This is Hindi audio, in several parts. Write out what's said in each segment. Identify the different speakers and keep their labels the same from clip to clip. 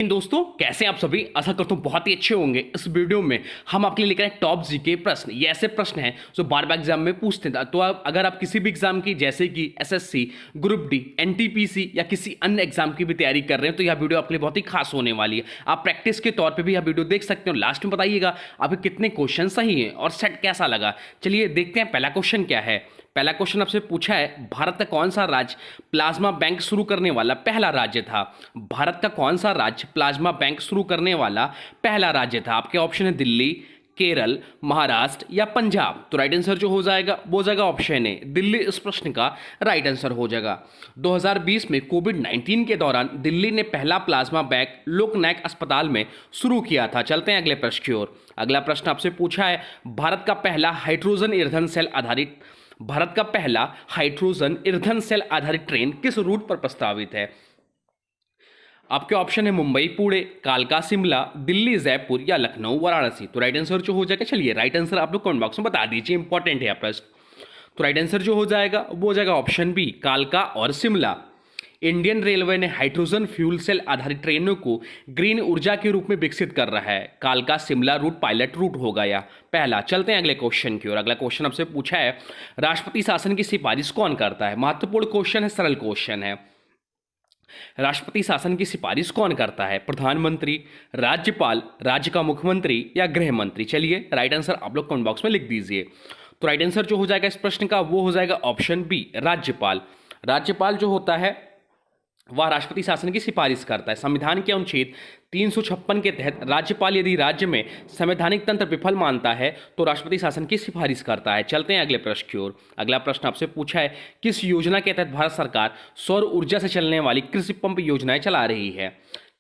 Speaker 1: दोस्तों, कैसे आप सभी? आशा करता हूँ बहुत ही अच्छे होंगे। इस वीडियो में हम आपके लिए लेकर आए टॉप जीके प्रश्न। ये ऐसे प्रश्न हैं जो बार बार एग्जाम में पूछते थे। तो अगर आप किसी भी एग्जाम की, जैसे कि एसएससी, ग्रुप डी, एनटीपीसी या किसी अन्य एग्जाम की भी तैयारी कर रहे हैं, तो यह वीडियो आपके लिए बहुत ही खास होने वाली है। आप प्रैक्टिस के तौर पर भी यह वीडियो देख सकते हो। लास्ट में बताइएगा आपके कितने क्वेश्चन सही हैं और सेट कैसा लगा। चलिए देखते हैं पहला क्वेश्चन क्या है। पहला क्वेश्चन आपसे पूछा है, भारत का कौन सा राज्य प्लाज्मा बैंक शुरू करने वाला पहला राज्य था? भारत का कौन सा राज्य प्लाज्मा बैंक शुरू करने वाला पहला राज्य था? आपके ऑप्शन है दिल्ली, केरल, महाराष्ट्र या पंजाब। तो राइट आंसर जो हो जाएगा वो हो जाएगा ऑप्शन ए, दिल्ली इस प्रश्न का राइट आंसर हो जाएगा। 2020 में कोविड-19 के दौरान दिल्ली ने पहला प्लाज्मा बैंक लोकनायक अस्पताल में शुरू किया था। चलते हैं अगले प्रश्न की ओर। अगला प्रश्न आपसे पूछा है, भारत का पहला हाइड्रोजन ईंधन सेल आधारित ट्रेन किस रूट पर प्रस्तावित है? आपके ऑप्शन है मुंबई पुणे, कालका शिमला, दिल्ली जयपुर या लखनऊ वाराणसी। तो राइट आंसर जो हो जाएगा, चलिए राइट आंसर आप लोग कमेंट बॉक्स में बता दीजिए, इंपॉर्टेंट है प्रश्न। तो राइट आंसर जो हो जाएगा वो हो जाएगा ऑप्शन बी, कालका और शिमला। इंडियन रेलवे ने हाइड्रोजन फ्यूल सेल आधारित ट्रेनों को ग्रीन ऊर्जा के रूप में विकसित कर रहा है। कालका शिमला रूट पायलट रूट होगा या पहला। चलते हैं अगले क्वेश्चन की ओर। अगला क्वेश्चन आपसे पूछा है, राष्ट्रपति शासन की सिफारिश कौन करता है? महत्वपूर्ण क्वेश्चन है, सरल क्वेश्चन है। राष्ट्रपति शासन की सिफारिश कौन करता है? प्रधानमंत्री, राज्यपाल, राज्य का मुख्यमंत्री या गृह मंत्री? चलिए राइट आंसर आप लोग कमेंट बॉक्स में लिख दीजिए। तो राइट आंसर जो हो जाएगा इस प्रश्न का वो हो जाएगा ऑप्शन बी, राज्यपाल। राज्यपाल जो होता है वह राष्ट्रपति शासन की सिफारिश करता है। संविधान के अनुच्छेद 356 के तहत राज्यपाल यदि राज्य में संवैधानिक तंत्र विफल मानता है तो राष्ट्रपति शासन की सिफारिश करता है। चलते हैं अगले प्रश्न की ओर। अगला प्रश्न आपसे पूछा है, किस योजना के तहत भारत सरकार सौर ऊर्जा से चलने वाली कृषि पंप योजनाएं चला रही है?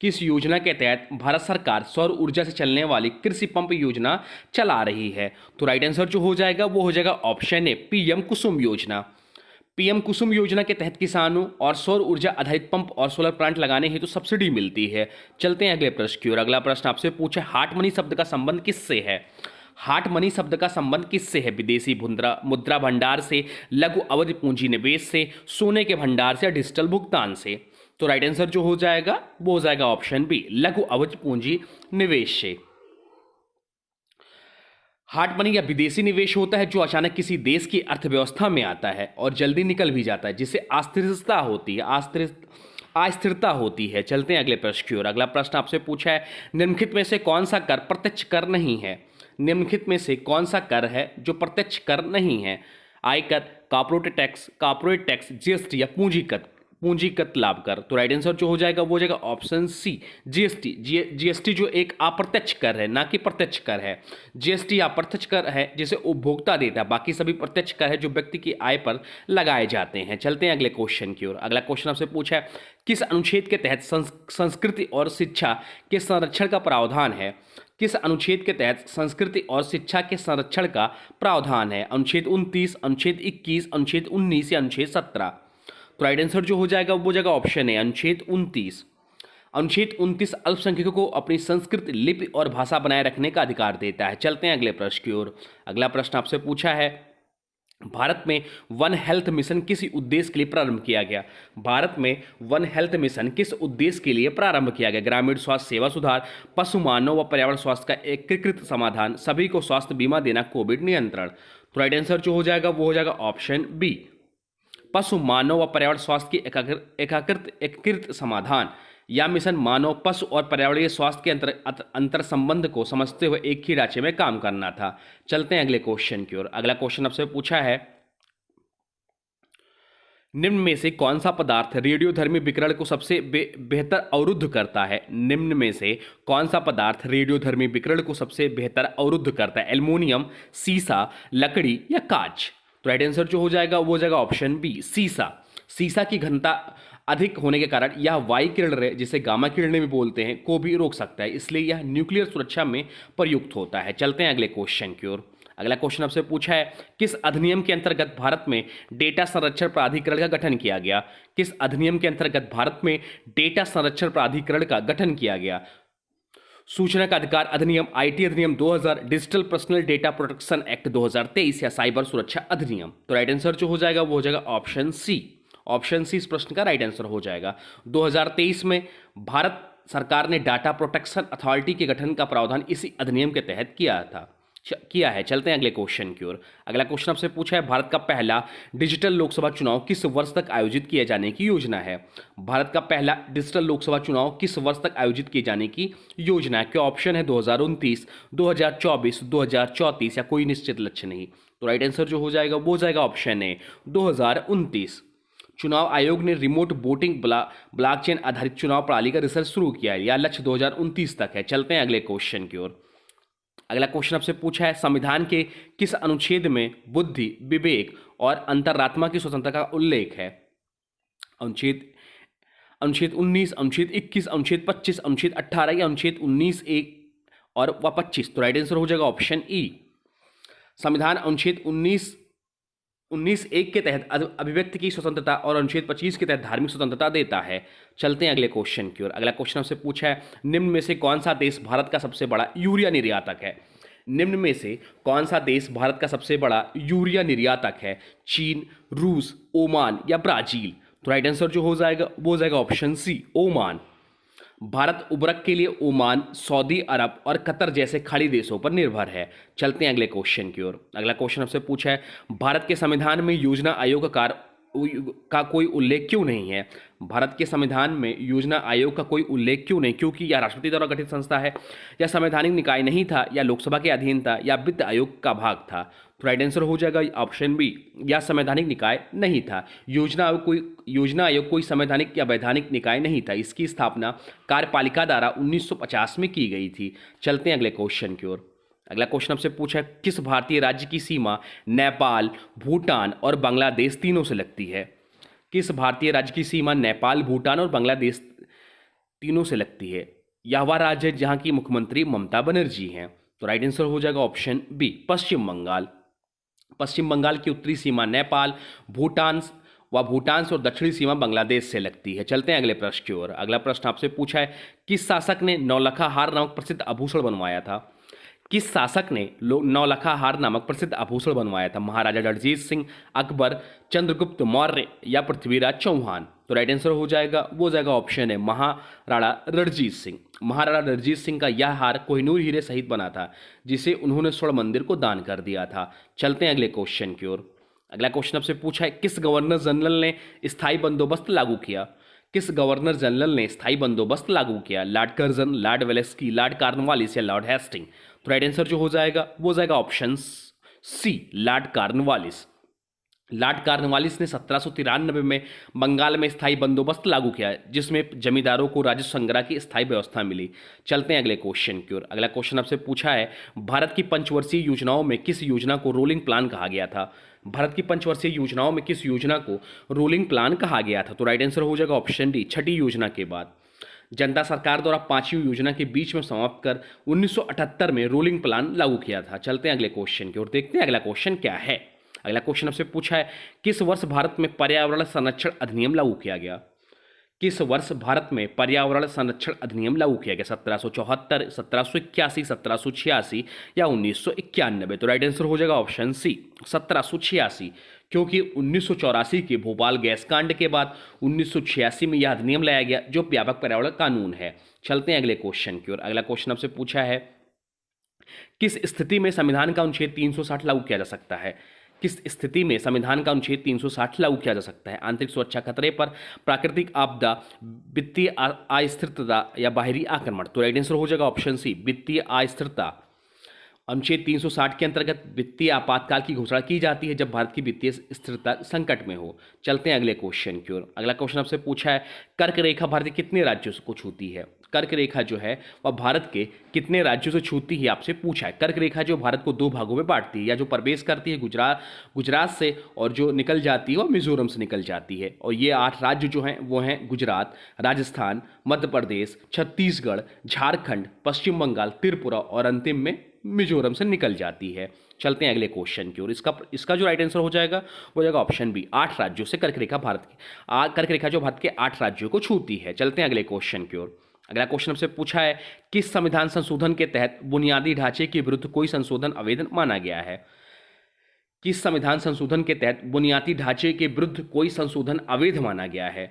Speaker 1: किस योजना के तहत भारत सरकार सौर ऊर्जा से चलने वाली कृषि पंप योजना चला रही है? तो राइट आंसर जो हो जाएगा वो हो जाएगा ऑप्शन ए, पीएम कुसुम योजना। पीएम कुसुम योजना के तहत किसानों और सौर ऊर्जा आधारित पंप और सोलर प्लांट लगाने हेतु सब्सिडी मिलती है। चलते हैं अगले प्रश्न की ओर। अगला प्रश्न आपसे पूछा, हार्ट मनी शब्द का संबंध किससे है? हार्ट मनी शब्द का संबंध किससे है? विदेशी मुद्रा भंडार से, लघु अवधि पूंजी निवेश से, सोने के भंडार से या डिजिटल भुगतान से? तो राइट आंसर जो हो जाएगा वो हो जाएगा ऑप्शन बी, लघु अवधि पूंजी निवेश से। हार्ड मनी या विदेशी निवेश होता है जो अचानक किसी देश की अर्थव्यवस्था में आता है और जल्दी निकल भी जाता है, जिससे अस्थिरता होती है, अस्थिरता होती है। चलते हैं अगले प्रश्न की ओर। अगला प्रश्न आपसे पूछा है, निम्नलिखित में से कौन सा कर प्रत्यक्ष कर नहीं है? निम्नलिखित में से कौन सा कर है जो प्रत्यक्ष कर नहीं है? आयकर, कॉर्पोरेट टैक्स, जीएसटी या पूंजीगत लाभ कर? तो राइट आंसर जो हो जाएगा वो हो जाएगा ऑप्शन सी, जीएसटी। जीएसटी जो एक अप्रत्यक्ष कर है, ना कि प्रत्यक्ष कर है। जीएसटी अप्रत्यक्ष कर है जिसे उपभोक्ता देता है, बाकी सभी प्रत्यक्ष कर है जो व्यक्ति की आय पर लगाए जाते हैं। चलते हैं अगले क्वेश्चन की ओर। अगला क्वेश्चन आपसे पूछा है, किस अनुच्छेद के तहत संस्कृति और शिक्षा के संरक्षण का प्रावधान है? किस अनुच्छेद के तहत संस्कृति और शिक्षा के संरक्षण का प्रावधान है? अनुच्छेद 29, अनुच्छेद 21, अनुच्छेद 19 या अनुच्छेद 17? तो राइट आंसर जो हो जाएगा वो हो जाएगा ऑप्शन है, अनुच्छेद 29। अनुच्छेद 29 अल्पसंख्यकों को अपनी संस्कृत लिपि और भाषा बनाए रखने का अधिकार देता है। चलते हैं अगले प्रश्न की ओर। अगला प्रश्न आपसे पूछा है, भारत में वन हेल्थ मिशन किस उद्देश्य के लिए प्रारंभ किया गया? भारत में वन हेल्थ मिशन किस उद्देश्य के लिए प्रारंभ किया गया? ग्रामीण स्वास्थ्य सेवा सुधार, पशु, मानव व पर्यावरण स्वास्थ्य का एकीकृत समाधान, सभी को स्वास्थ्य बीमा देना, कोविड नियंत्रण? तो राइट आंसर जो हो जाएगा वो हो जाएगा ऑप्शन बी, पशु, मानव व पर्यावरण स्वास्थ्य की एकीकृत समाधान। यह मिशन मानव, पशु और पर्यावरणीय स्वास्थ्य के अंतर संबंध को समझते हुए एक ही ढांचे में काम करना था। चलते हैं अगले क्वेश्चन की ओर। अगला क्वेश्चन आपसे पूछा है, निम्न में से कौन सा पदार्थ रेडियोधर्मी विकिरण को सबसे बेहतर अवरुद्ध करता है? निम्न में से कौन सा पदार्थ रेडियोधर्मी विकिरण को सबसे बेहतर अवरुद्ध करता है? एल्युमिनियम, सीसा, लकड़ी या कांच? तो राइट आंसर जो हो जाएगा वो हो जाएगा ऑप्शन बी, सीसा। सीसा की घनता अधिक होने के कारण यह वाई किरण, जिसे गामा किरणें भी बोलते हैं, को भी रोक सकता है, इसलिए यह न्यूक्लियर सुरक्षा में प्रयुक्त होता है। चलते हैं अगले क्वेश्चन की ओर। अगला क्वेश्चन आपसे पूछा है, किस अधिनियम के अंतर्गत भारत में डेटा संरक्षण प्राधिकरण का गठन किया गया? किस अधिनियम के अंतर्गत भारत में डेटा संरक्षण प्राधिकरण का गठन किया गया? सूचना का अधिकार अधिनियम, आईटी अधिनियम 2000, digital personal data protection act 2023 या साइबर सुरक्षा अधिनियम? तो राइट आंसर जो हो जाएगा वो हो जाएगा ऑप्शन सी। ऑप्शन सी इस प्रश्न का राइट आंसर हो जाएगा। 2023 में भारत सरकार ने डाटा प्रोटेक्शन अथॉरिटी के गठन का प्रावधान इसी अधिनियम के तहत किया है। चलते हैं अगले क्वेश्चन की ओर। अगला क्वेश्चन आपसे पूछा है, भारत का पहला डिजिटल लोकसभा चुनाव किस वर्ष तक आयोजित किए जाने की योजना है? भारत का पहला डिजिटल लोकसभा चुनाव किस वर्ष तक आयोजित किए जाने की योजना है? क्या ऑप्शन है 2029, 2024, 2034 या कोई निश्चित लक्ष्य नहीं? तो राइट आंसर जो हो जाएगा वो हो जाएगा ऑप्शन है 2029। चुनाव आयोग ने रिमोट वोटिंग ब्लॉकचेन आधारित चुनाव प्रणाली का रिसर्च शुरू किया है। यह लक्ष्य 2029 तक है। चलते हैं अगले क्वेश्चन की ओर। अगला क्वेश्चन आपसे पूछा है, संविधान के किस अनुच्छेद में बुद्धि, विवेक और अंतरात्मा की स्वतंत्रता का उल्लेख है? अनुच्छेद 19, अनुच्छेद 21, अनुच्छेद 25, अनुच्छेद 18 या अनुच्छेद 19 1 और 25? तो राइट आंसर हो जाएगा ऑप्शन ई। संविधान अनुच्छेद 19 1 के तहत अभिव्यक्ति की स्वतंत्रता और अनुच्छेद 25 के तहत धार्मिक स्वतंत्रता देता है। चलते हैं अगले क्वेश्चन की ओर। अगला क्वेश्चन आपसे पूछा है, निम्न में से कौन सा देश भारत का सबसे बड़ा यूरिया निर्यातक है? निम्न में से कौन सा देश भारत का सबसे बड़ा यूरिया निर्यातक है? चीन, रूस, ओमान या ब्राजील? तो राइट आंसर जो हो जाएगा वो हो जाएगा ऑप्शन सी, ओमान। भारत उर्वरक के लिए ओमान, सऊदी अरब और कतर जैसे खाड़ी देशों पर निर्भर है। चलते हैं अगले क्वेश्चन की ओर। अगला क्वेश्चन आपसे पूछा है, भारत के संविधान में योजना आयोग का कोई उल्लेख क्यों नहीं है? भारत के संविधान में योजना आयोग का कोई उल्लेख क्यों नहीं? क्योंकि यह राष्ट्रपति द्वारा गठित संस्था है, या संवैधानिक निकाय नहीं था, या लोकसभा के अधीन था, या वित्त आयोग का भाग था? तो राइट आंसर हो जाएगा ऑप्शन बी, या संवैधानिक निकाय नहीं था। योजना आयोग कोई संवैधानिक या वैधानिक निकाय नहीं था। इसकी स्थापना कार्यपालिका द्वारा 1950 में की गई थी। चलते हैं अगले क्वेश्चन की ओर। अगला क्वेश्चन आपसे पूछा है, किस भारतीय राज्य की सीमा नेपाल, भूटान और बांग्लादेश तीनों से लगती है? किस भारतीय राज्य की सीमा नेपाल, भूटान और बांग्लादेश तीनों से लगती है? यह वह राज्य है जहां की मुख्यमंत्री ममता बनर्जी हैं। तो राइट आंसर हो जाएगा ऑप्शन बी, पश्चिम बंगाल। पश्चिम बंगाल की उत्तरी सीमा नेपाल, भूटान से और दक्षिणी सीमा बांग्लादेश से लगती है। चलते हैं अगले प्रश्न की ओर। अगला प्रश्न आपसे पूछा है, किस शासक ने नौलखा हार नामक प्रसिद्ध आभूषण बनवाया था? किस शासक ने नौलखा हार नामक प्रसिद्ध आभूषण बनवाया था? महाराजा रणजीत सिंह, अकबर, चंद्रगुप्त मौर्य या पृथ्वीराज चौहान? तो राइट आंसर हो जाएगा वो हो जाएगा ऑप्शन है महाराणा रणजीत सिंह। महाराणा रणजीत सिंह का यह हार कोहिनूर हीरे सहित बना था, जिसे उन्होंने स्वर्ण मंदिर को दान कर दिया था। चलते हैं अगले क्वेश्चन की ओर। अगला क्वेश्चन आपसे पूछा है, किस गवर्नर जनरल ने स्थायी बंदोबस्त लागू किया? किस गवर्नर जनरल ने स्थायी बंदोबस्त लागू किया? Lord Curzon, lord Wellesley, lord Cornwallis या लॉर्ड हेस्टिंग? तो राइट आंसर जो हो जाएगा वो हो जाएगा option C, lord Cornwallis. Lord Cornwallis ने 1793 में बंगाल में स्थायी बंदोबस्त लागू किया, जिसमें जमींदारों को राजस्व संग्रह की स्थायी व्यवस्था मिली। चलते हैं अगले क्वेश्चन की ओर। अगला क्वेश्चन आपसे पूछा है, भारत की पंचवर्षीय योजनाओं में किस योजना को रोलिंग प्लान कहा गया था? भारत की पंचवर्षीय योजनाओं में किस योजना को रोलिंग प्लान कहा गया था? तो राइट आंसर हो जाएगा ऑप्शन डी, छठी योजना के बाद। जनता सरकार द्वारा पांचवी योजना के बीच में समाप्त कर 1978 में रोलिंग प्लान लागू किया था। चलते हैं अगले क्वेश्चन की ओर, देखते हैं अगला क्वेश्चन क्या है। अगला क्वेश्चन आपसे पूछा है, किस वर्ष भारत में पर्यावरण संरक्षण अधिनियम लागू किया गया? किस वर्ष भारत में पर्यावरण संरक्षण अधिनियम लागू किया गया? 1774, 1781, 1786 या 1991? तो राइट आंसर हो जाएगा ऑप्शन सी, 1786, क्योंकि 1984 के भोपाल गैस कांड के बाद 1986 में यह अधिनियम लाया गया, जो व्यापक पर्यावरण कानून है। चलते हैं अगले क्वेश्चन की ओर। अगला क्वेश्चन आपसे पूछा है, किस स्थिति में संविधान का अनुच्छेद 360 लागू किया जा सकता है? किस स्थिति में संविधान का अनुच्छेद 360 लागू किया जा सकता है? आंतरिक सुरक्षा खतरे पर, प्राकृतिक आपदा, वित्तीय अस्थिरता या बाहरी आक्रमण? तो राइट आंसर हो जाएगा ऑप्शन सी, वित्तीय अस्थिरता। अनुच्छेद 360 के अंतर्गत वित्तीय आपातकाल की घोषणा की जाती है जब भारत की वित्तीय स्थिरता संकट में हो। चलते हैं अगले क्वेश्चन की ओर। अगला क्वेश्चन आपसे पूछा है, कर्क रेखा भारत के कितने राज्यों को छूती है? कर्क रेखा जो है वह भारत के कितने राज्यों से छूती है आपसे पूछा है। कर्क रेखा जो भारत को दो भागों में बांटती है, या जो प्रवेश करती है गुजरात से, और जो निकल जाती है वह मिजोरम से निकल जाती है। और ये 8 राज्य जो हैं वो हैं गुजरात, राजस्थान, मध्य प्रदेश, छत्तीसगढ़, झारखंड, पश्चिम बंगाल, त्रिपुरा और अंतिम में मिजोरम से निकल जाती है। चलते हैं अगले क्वेश्चन की ओर। इसका जो राइट आंसर हो जाएगा वो हो जाएगा ऑप्शन बी, 8 राज्यों से कर्क रेखा जो भारत के 8 राज्यों को छूती है। चलते हैं अगले क्वेश्चन की ओर। अगला क्वेश्चन आपसे पूछा है, किस संविधान संशोधन के तहत बुनियादी ढांचे के विरुद्ध कोई संशोधन आवेदन माना गया है? किस संविधान संशोधन के तहत बुनियादी ढांचे के विरुद्ध कोई संशोधन अवैध माना गया है?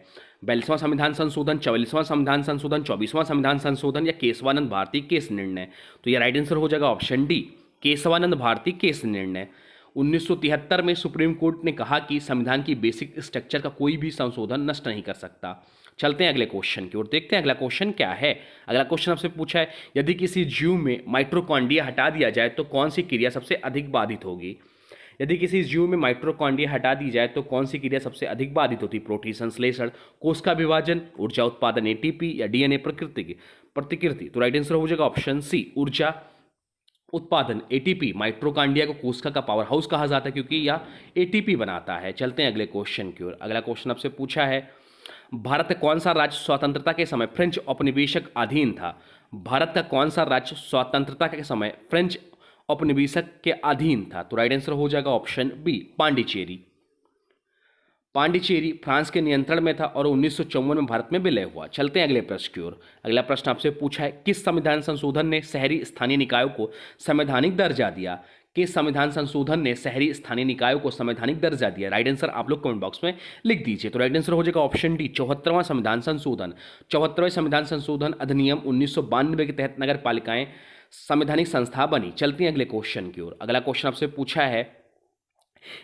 Speaker 1: 42वां संविधान संशोधन, 44वां संविधान संशोधन, 24वां संविधान संशोधन या केशवानंद भारती केस निर्णय? तो यह राइट आंसर हो जाएगा option D, Kesavananda Bharati case निर्णय। 1973 में सुप्रीम कोर्ट ने कहा कि संविधान की बेसिक स्ट्रक्चर का कोई भी संशोधन नष्ट नहीं कर सकता। चलते हैं अगले क्वेश्चन की ओर, देखते हैं अगला क्वेश्चन क्या है। अगला क्वेश्चन आपसे पूछा है, यदि किसी जीव में माइटोकॉन्ड्रिया हटा दिया जाए तो कौन सी क्रिया सबसे अधिक बाधित होगी? यदि किसी जीव में माइटोकॉन्ड्रिया हटा दी जाए तो कौन सी क्रिया सबसे अधिक बाधित होती? प्रोटीन संश्लेषण, कोश का विभाजन, ऊर्जा उत्पादन एटीपी या डीएनए प्रतिकृति? तो राइट आंसर हो जाएगा ऑप्शन सी, ऊर्जा उत्पादन एटीपी। माइटोकॉन्ड्रिया को कोशिका का पावर हाउस कहा जाता है क्योंकि यह एटीपी बनाता है। चलते हैं अगले क्वेश्चन की ओर। अगला क्वेश्चन आपसे पूछा है, भारत का कौन सा राज्य स्वतंत्रता के समय फ्रेंच औपनिवेशिक अधीन था? भारत का कौन सा राज्य स्वतंत्रता के समय फ्रेंच औपनिवेशिक के अधीन था? तो राइट आंसर हो जाएगा option B, Pondicherry. Pondicherry France के नियंत्रण में था और 1954 में भारत में विलय हुआ। चलते हैं अगले प्रश्न की ओर। अगला प्रश्न आपसे पूछा है, किस संविधान संशोधन ने शहरी स्थानीय निकायों को संवैधानिक दर्जा दिया? किस संविधान संशोधन ने शहरी स्थानीय निकायों को संवैधानिक दर्जा दिया? राइट आंसर आप लोग कमेंट बॉक्स में लिख दीजिए। तो राइट आंसर हो जाएगा ऑप्शन डी, 74वां संविधान संशोधन। 74वें संविधान संशोधन अधिनियम 1992 के तहत नगर पालिकाएं संवैधानिक संस्था बनी। चलते हैं अगले क्वेश्चन की ओर। अगला क्वेश्चन आपसे पूछा है,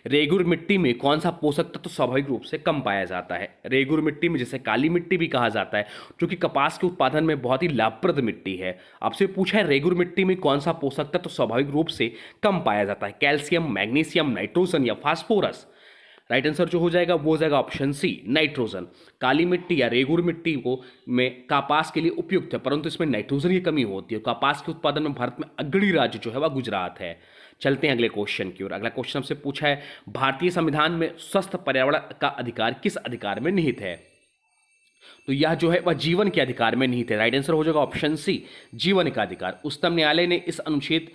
Speaker 1: रेगुर मिट्टी में कौन सा पोषक तत्व स्वाभाविक रूप से कम पाया जाता है? रेगुर मिट्टी में, जिसे काली मिट्टी भी कहा जाता है, जो कि कपास के उत्पादन में बहुत ही लाभप्रद मिट्टी है, आपसे पूछा है रेगुर मिट्टी में कौन सा पोषक तत्व स्वाभाविक रूप से कम पाया जाता है? कैल्शियम, मैग्नीशियम, नाइट्रोजन या फास्फोरस? राइट आंसर जो हो जाएगा वो हो जाएगा ऑप्शन सी, नाइट्रोजन। काली मिट्टी या रेगुर मिट्टी को में कपास के लिए उपयुक्त है, परंतु इसमें नाइट्रोजन की कमी होती है। कपास के उत्पादन में भारत में अग्रणी राज्य जो है वह गुजरात है। चलते हैं अगले क्वेश्चन की ओर। अगला क्वेश्चन हमसे पूछा है, भारतीय संविधान में स्वस्थ पर्यावरण का अधिकार किस अधिकार में निहित है? तो यह जो है वह जीवन के अधिकार में निहित है। राइट आंसर हो जाएगा ऑप्शन सी, जीवन का अधिकार। उच्चतम न्यायालय ने इस अनुच्छेद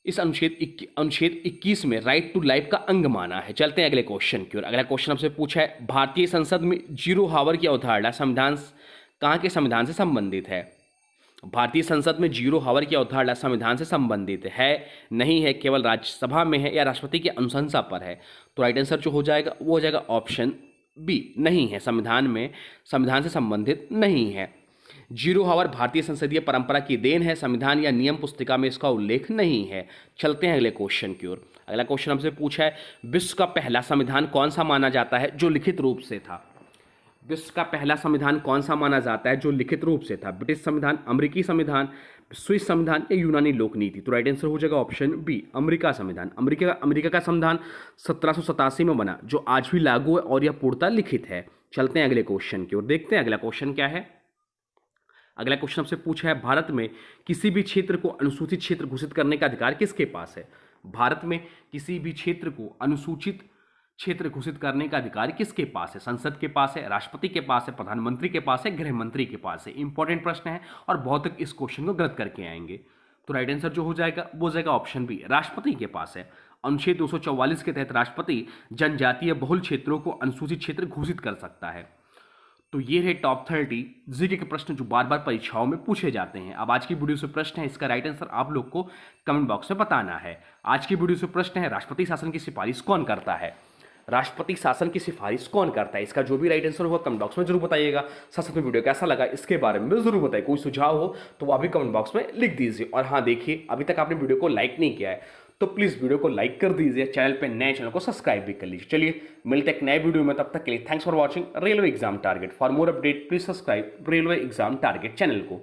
Speaker 1: 21 में राइट टू लाइफ का अंग माना है। चलते हैं अगले क्वेश्चन की ओर। अगला क्वेश्चन हमसे पूछा है, भारतीय संसद में जीरो हावर की अवधारणा संविधान कहाँ के संविधान से संबंधित है? भारतीय संसद में जीरो हावर की अवधारणा संविधान से संबंधित है, नहीं है, केवल राज्यसभा में है या राष्ट्रपति की अनुशंसा पर है? तो राइट आंसर जो हो जाएगा वो हो जाएगा ऑप्शन बी, नहीं है, संविधान से संबंधित नहीं है। जीरो हावर भारतीय संसदीय परंपरा की देन है, संविधान या नियम पुस्तिका में इसका उल्लेख नहीं है। चलते हैं अगले क्वेश्चन की ओर। अगला क्वेश्चन हमसे पूछा है, विश्व का पहला संविधान कौन सा माना जाता है जो लिखित रूप से था? विश्व का पहला संविधान कौन सा माना जाता है जो लिखित रूप से था? ब्रिटिश संविधान, अमेरिकी संविधान, स्विस संविधान या यूनानी लोक नीति? तो राइट आंसर हो जाएगा ऑप्शन बी, अमेरिका संविधान। अमेरिका का संविधान 1787 में बना, जो आज भी लागू है और यह पूर्णतः लिखित है। चलते हैं अगले क्वेश्चन की ओर, देखते हैं अगला क्वेश्चन क्या है। अगला क्वेश्चन आपसे पूछा है, भारत में किसी भी क्षेत्र को अनुसूचित क्षेत्र घोषित करने का अधिकार किसके पास है? भारत में किसी भी क्षेत्र को अनुसूचित क्षेत्र घोषित करने का अधिकार किसके पास है? संसद के पास है, राष्ट्रपति के पास है, प्रधानमंत्री के पास है, गृह मंत्री के पास है? इंपॉर्टेंट प्रश्न है और बहुत तक इस क्वेश्चन को गलत करके आएंगे। तो राइट आंसर जो हो जाएगा वो हो जाएगा ऑप्शन बी, राष्ट्रपति के पास है। अनुच्छेद 244 के तहत राष्ट्रपति जनजातीय बहुल क्षेत्रों को अनुसूचित क्षेत्र घोषित कर सकता है। तो ये रहे टॉप 30 जीके के प्रश्न जो बार बार परीक्षाओं में पूछे जाते हैं। अब आज की वीडियो से प्रश्न है, इसका राइट आंसर आप लोग को कमेंट बॉक्स में बताना है। आज की वीडियो से प्रश्न है, राष्ट्रपति शासन की सिफारिश कौन करता है? राष्ट्रपति शासन की सिफारिश कौन करता है? इसका जो भी राइट आंसर होगा कमेंट बॉक्स में जरूर बताइएगा। साथ साथ में वीडियो कैसा लगा इसके बारे में जरूर बताइए। कोई सुझाव हो तो वह भी कमेंट बॉक्स में लिख दीजिए। और हाँ देखिए, अभी तक आपने वीडियो को लाइक नहीं किया है तो प्लीज़ वीडियो को लाइक कर दीजिए, चैनल पे नए चैनल को सब्सक्राइब भी कर लीजिए। चलिए मिलते हैं एक नए वीडियो में, तब तक के लिए thanks for watching railway exam target. For more update please subscribe railway exam target channel को।